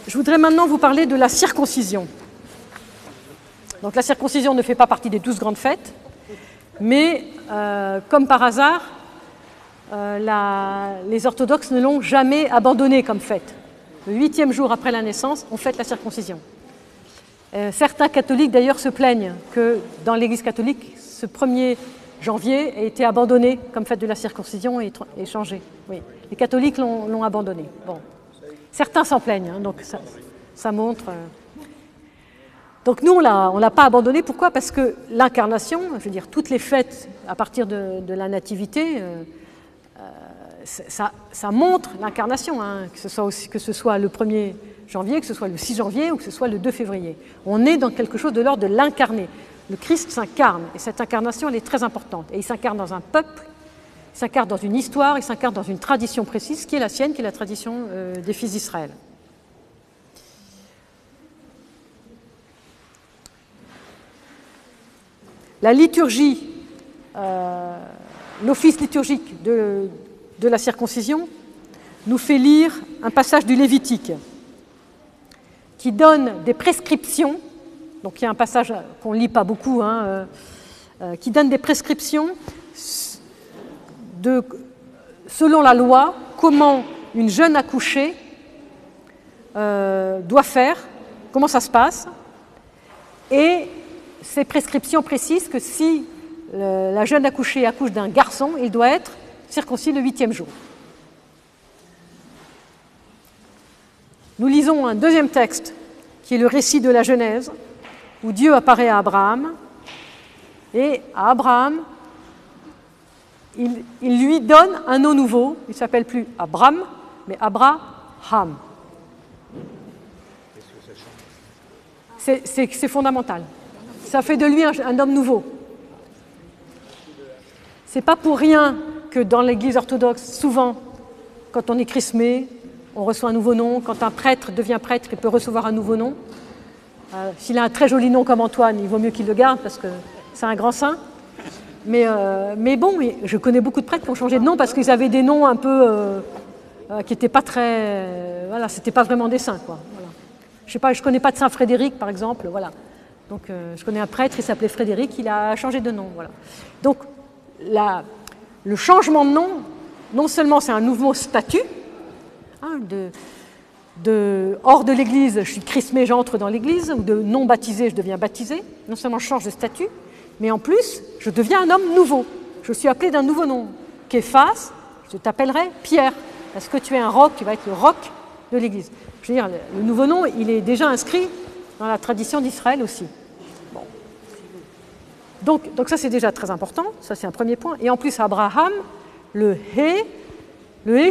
Je voudrais maintenant vous parler de la circoncision. Donc la circoncision ne fait pas partie des 12 grandes fêtes, mais comme par hasard, les orthodoxes ne l'ont jamais abandonnée comme fête. Le 8e jour après la naissance, on fête la circoncision. Certains catholiques d'ailleurs se plaignent que dans l'Église catholique, ce 1er janvier a été abandonné comme fête de la circoncision et changé. Oui. Les catholiques l'ont abandonné. Bon. Certains s'en plaignent, hein, donc ça montre... Donc nous, on ne l'a pas abandonné. Pourquoi? Parce que l'incarnation, je veux dire, toutes les fêtes à partir de la nativité, ça montre l'incarnation, hein, que ce soit le 1er janvier, que ce soit le 6 janvier ou que ce soit le 2 février. On est dans quelque chose de l'ordre de l'incarné. Le Christ s'incarne, et cette incarnation, elle est très importante. Et il s'incarne dans un peuple, il s'incarne dans une histoire, il s'incarne dans une tradition précise, qui est la sienne, qui est la tradition des fils d'Israël. La liturgie, l'office liturgique de la circoncision nous fait lire un passage du Lévitique qui donne des prescriptions. Donc il y a un passage qu'on ne lit pas beaucoup, hein, qui donne des prescriptions selon la loi, comment une jeune accouchée doit faire, comment ça se passe, et ces prescriptions précisent que si la jeune accouchée accouche d'un garçon, il doit être circoncis le 8e jour. Nous lisons un deuxième texte, qui est le récit de la Genèse, où Dieu apparaît à Abraham, et à Abraham, il lui donne un nom nouveau. Il ne s'appelle plus Abram, mais Abraham. C'est fondamental. Ça fait de lui un homme nouveau. C'est pas pour rien que dans l'Église orthodoxe, souvent, quand on est chrismé, on reçoit un nouveau nom. Quand un prêtre devient prêtre, il peut recevoir un nouveau nom. S'il a un très joli nom comme Antoine, il vaut mieux qu'il le garde parce que c'est un grand saint. Mais bon, je connais beaucoup de prêtres qui ont changé de nom parce qu'ils avaient des noms un peu qui n'étaient pas très... voilà, c'était pas vraiment des saints, quoi. Voilà. Je sais pas, je connais pas de saint Frédéric, par exemple, voilà. Donc, je connais un prêtre, il s'appelait Frédéric, il a changé de nom, voilà. Donc, le changement de nom, non seulement c'est un nouveau statut, hein, hors de l'Église, je suis chrismé, j'entre dans l'Église, ou de non baptisé, je deviens baptisé. Non seulement je change de statut, mais en plus, je deviens un homme nouveau. Je suis appelé d'un nouveau nom. Képhas, je t'appellerai Pierre, parce que tu es un roc, tu vas être le roc de l'Église. Je veux dire, le nouveau nom, il est déjà inscrit dans la tradition d'Israël aussi. Bon. Donc ça, c'est déjà très important. Ça, c'est un premier point. Et en plus, Abraham, le He,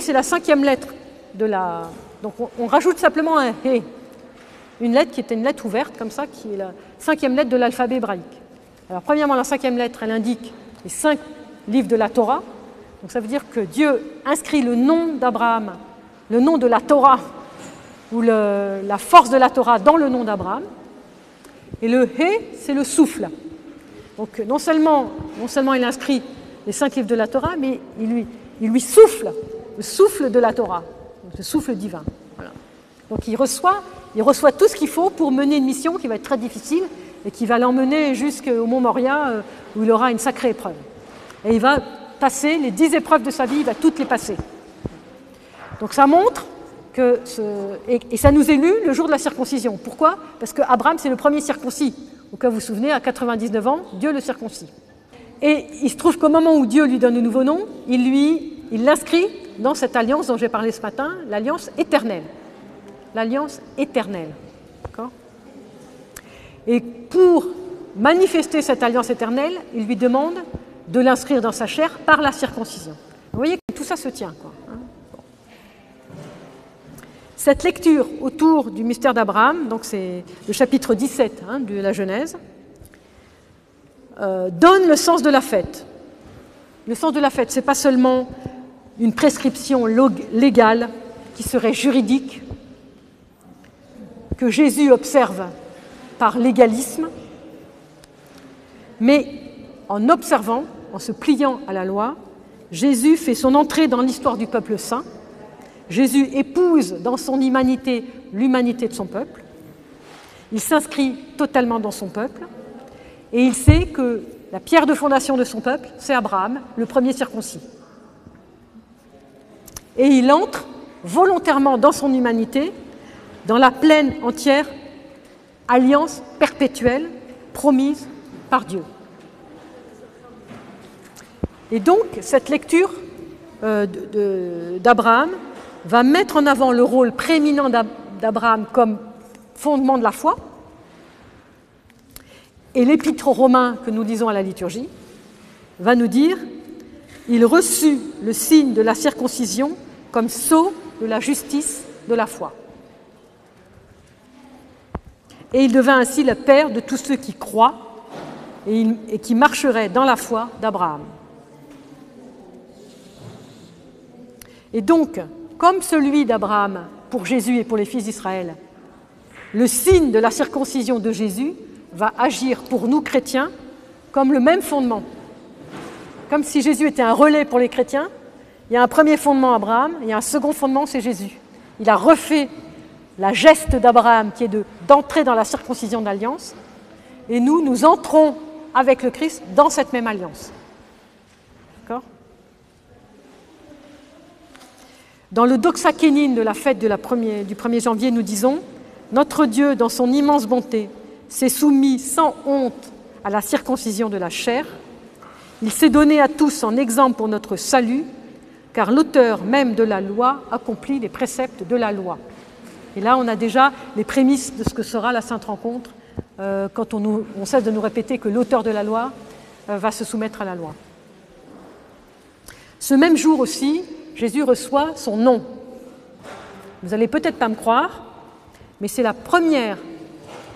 c'est la 5e lettre de la... Donc on rajoute simplement un He, une lettre qui était une lettre ouverte, comme ça, qui est la 5e lettre de l'alphabet hébraïque. Alors premièrement, la 5e lettre, elle indique les 5 livres de la Torah. Donc ça veut dire que Dieu inscrit le nom d'Abraham, le nom de la Torah, ou la force de la Torah dans le nom d'Abraham. Et le He, c'est le souffle. Donc non seulement il inscrit les 5 livres de la Torah, mais il lui souffle, le souffle de la Torah, le souffle divin. Voilà. Donc il reçoit tout ce qu'il faut pour mener une mission qui va être très difficile et qui va l'emmener jusqu'au Mont Moria où il aura une sacrée épreuve. Et il va passer les 10 épreuves de sa vie, il va toutes les passer. Donc ça montre que... Et ça nous est lu le jour de la circoncision. Pourquoi? Parce qu'Abraham, c'est le premier circoncis. Au cas où vous vous souvenez, à 99 ans, Dieu le circoncis. Et il se trouve qu'au moment où Dieu lui donne un nouveau nom, il l'inscrit dans cette alliance dont j'ai parlé ce matin, l'alliance éternelle. L'alliance éternelle. D'accord? Et pour manifester cette alliance éternelle, il lui demande de l'inscrire dans sa chair par la circoncision. Vous voyez que tout ça se tient, quoi. Hein? Bon. Cette lecture autour du mystère d'Abraham, donc c'est le chapitre 17 de la Genèse, donne le sens de la fête. Le sens de la fête, ce n'est pas seulement une prescription légale qui serait juridique, que Jésus observe par légalisme, mais en observant, en se pliant à la loi, Jésus fait son entrée dans l'histoire du peuple saint Jésus épouse dans son humanité l'humanité de son peuple. Il s'inscrit totalement dans son peuple. Et il sait que la pierre de fondation de son peuple, c'est Abraham, le premier circoncis. Et il entre volontairement dans son humanité, dans la pleine, entière alliance perpétuelle promise par Dieu. Et donc, cette lecture d'Abraham va mettre en avant le rôle prééminent d'Abraham comme fondement de la foi. Et l'épître aux Romains que nous lisons à la liturgie va nous dire « Il reçut le signe de la circoncision comme sceau de la justice de la foi. Et il devint ainsi le père de tous ceux qui croient et qui marcheraient dans la foi d'Abraham. » Et donc, comme celui d'Abraham pour Jésus et pour les fils d'Israël, le signe de la circoncision de Jésus va agir pour nous chrétiens comme le même fondement. Comme si Jésus était un relais pour les chrétiens, il y a un premier fondement Abraham, il y a un second fondement, c'est Jésus. Il a refait la geste d'Abraham qui est d'entrer dans la circoncision d'alliance, et nous entrons avec le Christ dans cette même alliance. D'accord ? Dans le Doxa Kénine de la fête du 1er janvier, nous disons « Notre Dieu, dans son immense bonté, s'est soumis sans honte à la circoncision de la chair. Il s'est donné à tous en exemple pour notre salut, car l'auteur même de la loi accomplit les préceptes de la loi. » Et là, on a déjà les prémices de ce que sera la Sainte Rencontre, quand on cesse de nous répéter que l'auteur de la loi va se soumettre à la loi. Ce même jour aussi, Jésus reçoit son nom. Vous n'allez peut-être pas me croire, mais c'est la première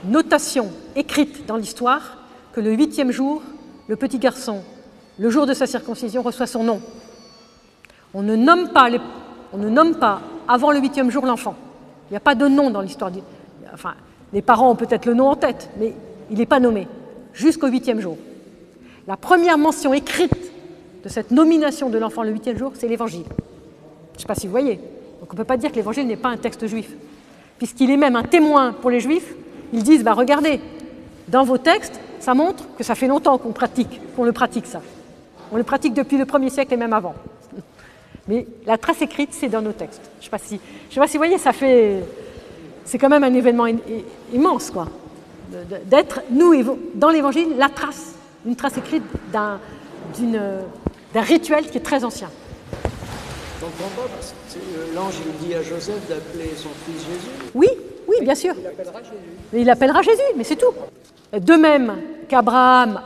notation écrite dans l'histoire que le 8e jour, le petit garçon, le jour de sa circoncision, reçoit son nom. On ne nomme pas avant le 8e jour l'enfant. Il n'y a pas de nom dans l'histoire. Enfin, les parents ont peut-être le nom en tête, mais il n'est pas nommé jusqu'au 8e jour. La première mention écrite de cette nomination de l'enfant le 8e jour, c'est l'Évangile. Je ne sais pas si vous voyez. Donc on ne peut pas dire que l'Évangile n'est pas un texte juif, puisqu'il est même un témoin pour les Juifs. Ils disent, regardez, dans vos textes, ça montre que ça fait longtemps qu'on le pratique ça. On le pratique depuis le 1er siècle et même avant. Mais la trace écrite, c'est dans nos textes. Je ne sais pas si vous voyez, c'est quand même un événement immense, quoi. D'être, nous, dans l'Évangile, une trace écrite d'un rituel qui est très ancien. Je ne comprends pas, parce que l'ange il dit à Joseph d'appeler son fils Jésus. Oui, bien sûr. Il l'appellera Jésus. Mais il l'appellera Jésus, mais c'est tout. De même qu'Abraham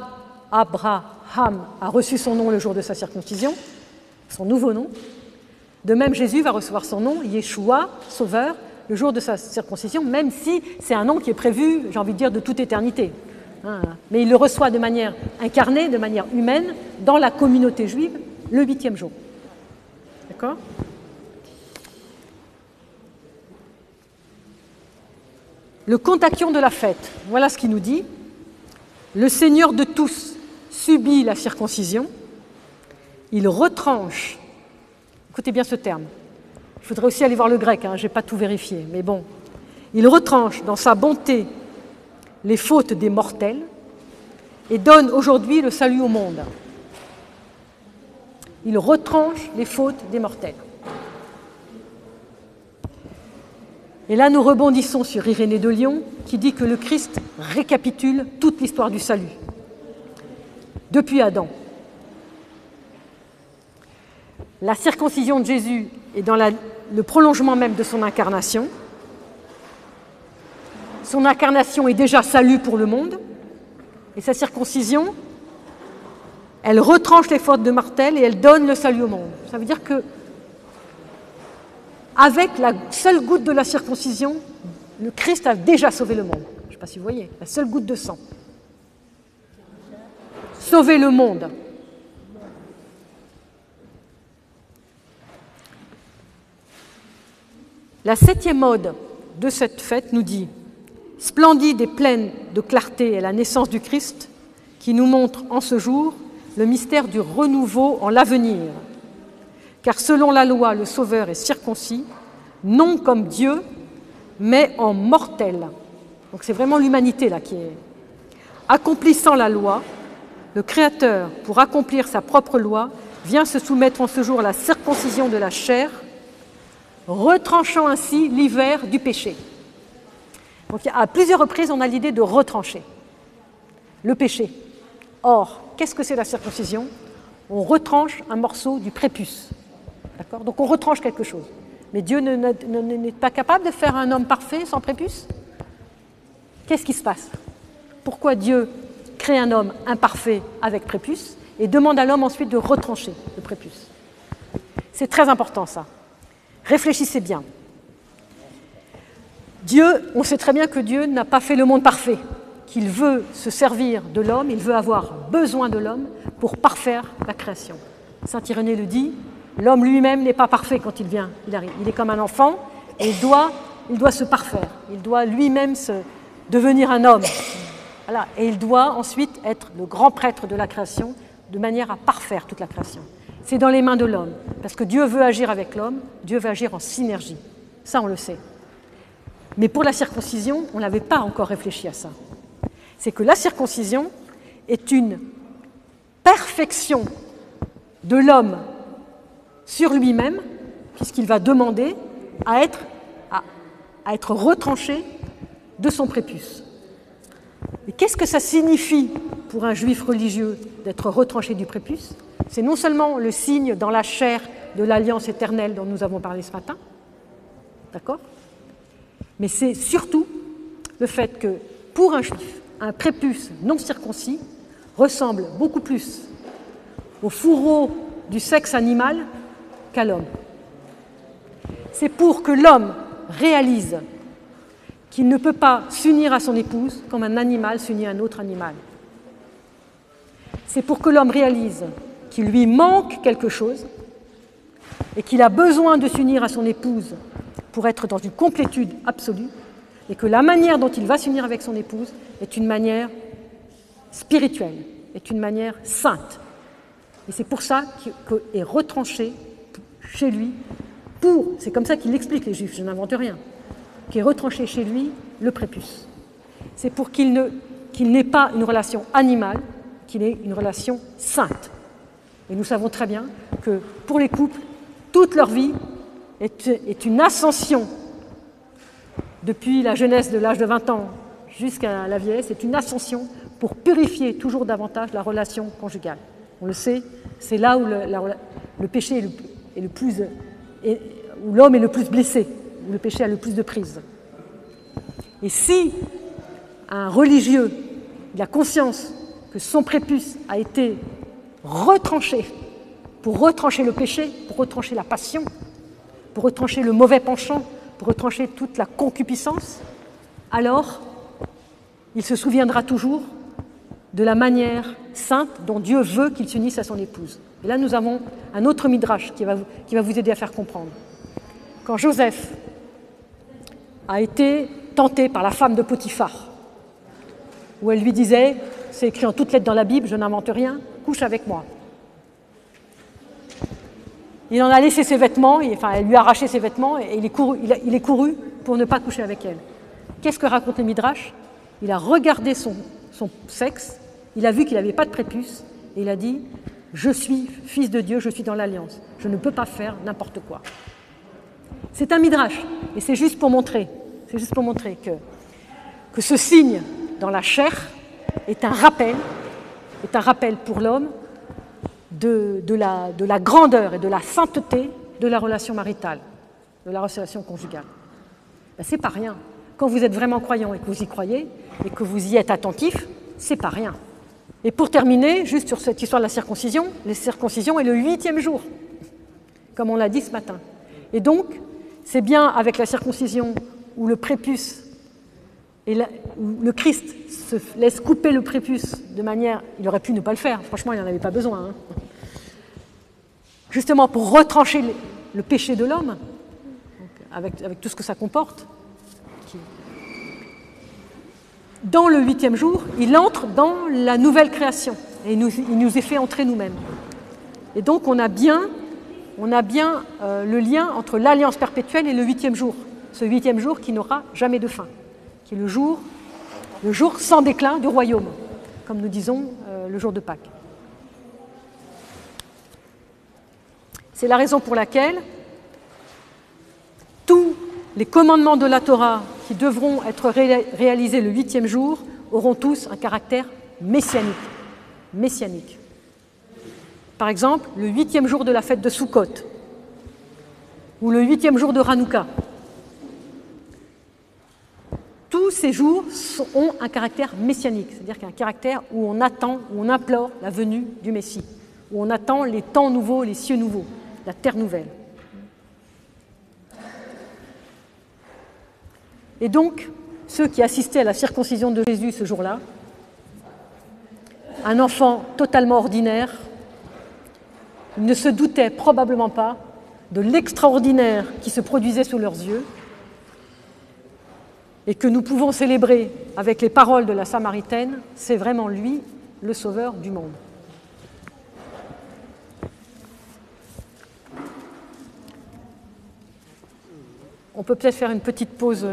a reçu son nom le jour de sa circoncision, son nouveau nom, de même Jésus va recevoir son nom, Yeshua, Sauveur, le jour de sa circoncision, même si c'est un nom qui est prévu, j'ai envie de dire, de toute éternité. Mais il le reçoit de manière incarnée, de manière humaine, dans la communauté juive, le 8e jour. D'accord ? Le contaction de la fête, voilà ce qu'il nous dit. Le Seigneur de tous subit la circoncision, il retranche, écoutez bien ce terme, il faudrait aussi aller voir le grec, je n'ai pas tout vérifié, mais bon, il retranche dans sa bonté les fautes des mortels et donne aujourd'hui le salut au monde. Il retranche les fautes des mortels. Et là, nous rebondissons sur Irénée de Lyon, qui dit que le Christ récapitule toute l'histoire du salut, depuis Adam. La circoncision de Jésus est dans le prolongement même de son incarnation. Son incarnation est déjà salut pour le monde, et sa circoncision, elle retranche les fautes de mortels et elle donne le salut au monde. Ça veut dire que, avec la seule goutte de la circoncision, le Christ a déjà sauvé le monde. Je ne sais pas si vous voyez, la seule goutte de sang. Sauver le monde. La 7e ode de cette fête nous dit « Splendide et pleine de clarté est la naissance du Christ qui nous montre en ce jour le mystère du renouveau en l'avenir. car selon la loi, le Sauveur est circoncis, non comme Dieu, mais en mortel. Donc c'est vraiment l'humanité là qui est... Accomplissant la loi, le Créateur, pour accomplir sa propre loi, vient se soumettre en ce jour à la circoncision de la chair, retranchant ainsi l'hiver du péché. Donc à plusieurs reprises, on a l'idée de retrancher le péché. Or, qu'est-ce que c'est la circoncision? On retranche un morceau du prépuce. D'accord? Donc on retranche quelque chose. Mais Dieu n'est pas capable de faire un homme parfait sans prépuce? Qu'est-ce qui se passe? Pourquoi Dieu crée un homme imparfait avec prépuce et demande à l'homme ensuite de retrancher le prépuce? C'est très important ça. Réfléchissez bien. Dieu, on sait très bien que Dieu n'a pas fait le monde parfait, qu'il veut se servir de l'homme, il veut avoir besoin de l'homme pour parfaire la création. Saint Irénée le dit, l'homme lui-même n'est pas parfait quand il vient, il arrive. Il est comme un enfant et il doit se parfaire, il doit lui-même devenir un homme. Voilà. Et il doit ensuite être le grand prêtre de la création, de manière à parfaire toute la création. C'est dans les mains de l'homme, parce que Dieu veut agir avec l'homme, Dieu veut agir en synergie. Ça, on le sait. Mais pour la circoncision, on n'avait pas encore réfléchi à ça. C'est que la circoncision est une perfection de l'homme sur lui-même, puisqu'il va demander à être retranché de son prépuce. Et qu'est-ce que ça signifie pour un juif religieux d'être retranché du prépuce? C'est non seulement le signe dans la chair de l'alliance éternelle dont nous avons parlé ce matin, d'accord? Mais c'est surtout le fait que pour un juif, un prépuce non circoncis ressemble beaucoup plus au fourreau du sexe animal qu'à l'homme. C'est pour que l'homme réalise qu'il ne peut pas s'unir à son épouse comme un animal s'unit à un autre animal. C'est pour que l'homme réalise qu'il lui manque quelque chose et qu'il a besoin de s'unir à son épouse pour être dans une complétude absolue, et que la manière dont il va s'unir avec son épouse est une manière spirituelle, est une manière sainte. Et c'est pour ça qu'est retranché chez lui, c'est comme ça qu'il explique les Juifs, je n'invente rien, qu'est retranché chez lui le prépuce. C'est pour qu'il n'ait pas une relation animale, qu'il ait une relation sainte. Et nous savons très bien que pour les couples, toute leur vie est une ascension depuis la jeunesse de l'âge de 20 ans jusqu'à la vieillesse, c'est une ascension pour purifier toujours davantage la relation conjugale. On le sait, c'est là où le péché est le plus, où l'homme est le plus blessé, où le péché a le plus de prise. Et si un religieux a conscience que son prépuce a été retranché pour retrancher le péché, pour retrancher la passion, pour retrancher le mauvais penchant, pour retrancher toute la concupiscence, alors il se souviendra toujours de la manière sainte dont Dieu veut qu'il s'unisse à son épouse. Et là, nous avons un autre midrash qui va vous aider à faire comprendre. Quand Joseph a été tenté par la femme de Potiphar, où elle lui disait, c'est écrit en toutes lettres dans la Bible, je n'invente rien, couche avec moi. Il en a laissé ses vêtements, elle lui a arraché ses vêtements et il est couru pour ne pas coucher avec elle. Qu'est-ce que raconte le Midrash? Il a regardé son sexe, il a vu qu'il n'avait pas de prépuce et il a dit « Je suis fils de Dieu, je suis dans l'alliance, je ne peux pas faire n'importe quoi ». C'est un Midrash et c'est juste pour montrer que ce signe dans la chair est un rappel pour l'homme de la grandeur et de la sainteté de la relation maritale, de la relation conjugale. Ben, c'est pas rien. Quand vous êtes vraiment croyant et que vous y croyez et que vous y êtes attentif, c'est pas rien. Et pour terminer, juste sur cette histoire de la circoncision est le 8e jour, comme on l'a dit ce matin. Et donc, c'est bien avec la circoncision où le prépuce où le Christ se laisse couper le prépuce de manière... Il aurait pu ne pas le faire, franchement, il n'en avait pas besoin. Hein. Justement, pour retrancher le péché de l'homme, avec tout ce que ça comporte. Dans le 8e jour, il entre dans la nouvelle création et il nous est fait entrer nous-mêmes. Et donc, on a bien on a bien le lien entre l'alliance perpétuelle et le 8e jour. Ce 8e jour qui n'aura jamais de fin, qui est le jour sans déclin du royaume, comme nous disons le jour de Pâques. C'est la raison pour laquelle tous les commandements de la Torah qui devront être réalisés le 8e jour auront tous un caractère messianique. Par exemple, le 8e jour de la fête de Sukkot ou le 8e jour de Hanouka. Tous ces jours ont un caractère messianique, c'est-à-dire qu'un caractère où on attend, où on implore la venue du Messie, où on attend les temps nouveaux, les cieux nouveaux, la terre nouvelle. Et donc, ceux qui assistaient à la circoncision de Jésus ce jour-là, un enfant totalement ordinaire, ne se doutaient probablement pas de l'extraordinaire qui se produisait sous leurs yeux et que nous pouvons célébrer avec les paroles de la Samaritaine, c'est vraiment lui, le sauveur du monde. On peut peut-être faire une petite pause